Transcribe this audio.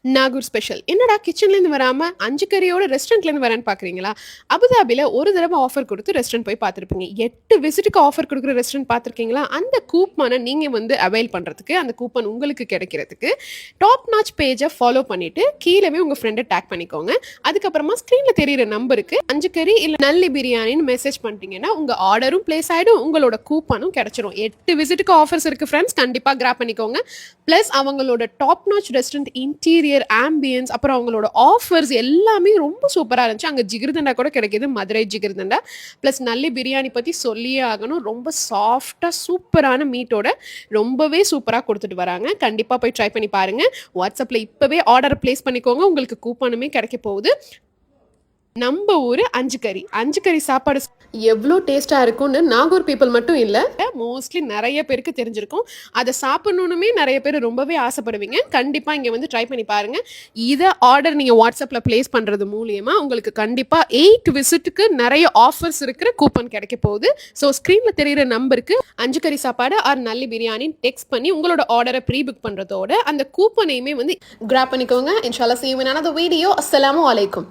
Nagore special. என்னடா கிச்சன்லேருந்து வராம 5 கறியோட ரெஸ்டாரண்ட்லேருந்து வரேன்னு பார்க்குறீங்களா? அபுதாபில ஒரு தடவ ஆஃபர் குடுத்து ரெஸ்டாரண்ட் போய் பார்த்துருப்பீங்க. 8 விசிட்டுக்கு ஆஃபர் குடுக்குற ரெஸ்டாரண்ட் பார்த்துருக்கீங்களா? அந்த கூப்பன நீங்க வந்து அவைல் பண்றதுக்கு, அந்த கூப்பன் உங்களுக்கு கிடைக்கிறதுக்கு, டாப் நாட்ச் பேஜ ஃபாலோ பண்ணிட்டு, கீழவே உங்க ஃப்ரெண்ட டாக் பண்ணிக்கோங்க. அதுக்கப்புறமா ஸ்க்ரீன்ல தெரியிற நம்பருக்கு 5 கறி இல்ல நல்லி பிரியாணின்னு மெசேஜ் பண்ணிட்டீங்கன்னா, உங்க ஆர்டரும் பிளேஸ் ஆயிடும். உங்களோட கூப்பனும் கிடைச்சிரும். 8 விசிட்டுக்கு ஆஃபர்ஸ் இருக்கு ஃபிரெண்ட்ஸ். கண்டிப்பா கிராப் பண்ணிக்கோங்க. பிளஸ் அவங்களோட top notch restaurant interior, ambience, அப்புறம் அவங்களோட ஆஃபர்ஸ் எல்லாமே ரொம்ப சூப்பரா இருந்துச்சு. அங்க ஜிகிர்தண்டா கூட கிடைக்குது. மதுரை ஜிகிர்தண்டா. பிளஸ் நல்லி பிரியாணி பத்தி சொல்லியே ஆகணும். ரொம்ப சாஃப்ட்டா சூப்பரான மீட்டோட ரொம்பவே சூப்பரா குடுத்துட்டு வராங்க. கண்டிப்பா போய் ட்ரை பண்ணி பாருங்க. வாட்ஸ்அப்ல இப்பவே ஆர்டர் பிளேஸ் பண்ணிக்கோங்க. உங்களுக்கு கூப்பனுமே கிடைக்க போகுது. நம்ம ஊரு 5 கறி. 5 கறி சாப்பாடு எவ்ளோ டேஸ்ட்டா இருக்கும்னு நாகூர் பீப்பிள் மட்டும் இல்ல, மோஸ்ட்லி நெறைய பேருக்கு தெரிஞ்சிருக்கும். அத சாப்பிடணும்னுமே நெறைய பேர் ரொம்பவே ஆசைப்படுவீங்க. கண்டிப்பா இங்க வந்து ட்ரை பண்ணி பாருங்க. இத ஆர்டர் நீங்க வாட்ஸ்அப்ல பிளேஸ் பண்றது மூலியமா உங்களுக்கு கண்டிப்பா 8 விசிட்டுக்கு நெறைய ஆஃபர்ஸ் இருக்கிற கூப்பன் கிடைக்க போகுது. ஸோ ஸ்க்ரீன்ல தெரியிற நம்பருக்கு 5 கறி சாப்பாடு ஆர் நல்லி பிரியாணின்னு டெக்ஸ்ட் பண்ணி உங்களோட ஆர்டர ப்ரீ புக் பண்றதோட அந்த கூப்பனையுமே வந்து கிராப் பண்ணிக்கோங்க. இன்ஷா அல்லாஹ் see you in another video. அஸ்ஸலாமு அலைக்கும்.